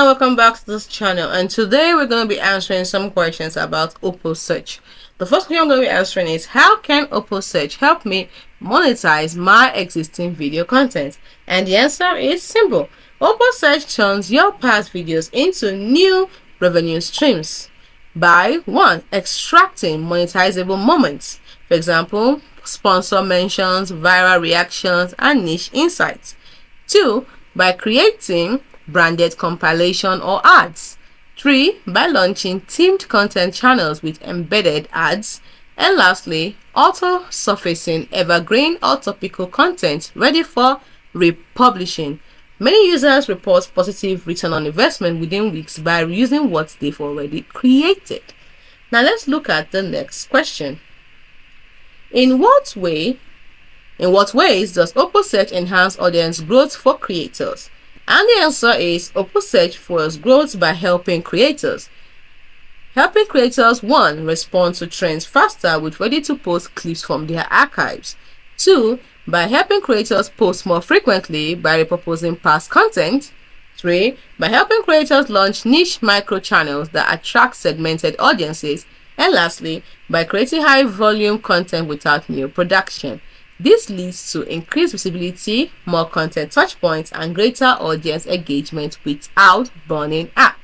welcome back to this channel, and today we're going to be answering some questions about OpusSearch. The first question I'm going to be answering is, how can OpusSearch help me monetize my existing video content? And the answer is simple. OpusSearch turns your past videos into new revenue streams by 1. Extracting monetizable moments, for example, sponsor mentions, viral reactions, and niche insights. 2. By creating branded compilation or ads. 3. By launching themed content channels with embedded ads. And lastly, auto-surfacing evergreen or topical content ready for republishing. Many users report positive return on investment within weeks by using what they've already created. Now let's look at the next question. In what ways does OpusSearch enhance audience growth for creators? And the answer is, OpusSearch fuels growth by helping creators. 1. Respond to trends faster with ready-to-post clips from their archives. 2. By helping creators post more frequently by repurposing past content. 3. By helping creators launch niche micro-channels that attract segmented audiences. And lastly, by creating high-volume content without new production. This leads to increased visibility, more content touchpoints, and greater audience engagement without burning out.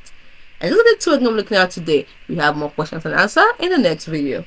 And these are the two I'm looking at today. We have more questions and answers in the next video.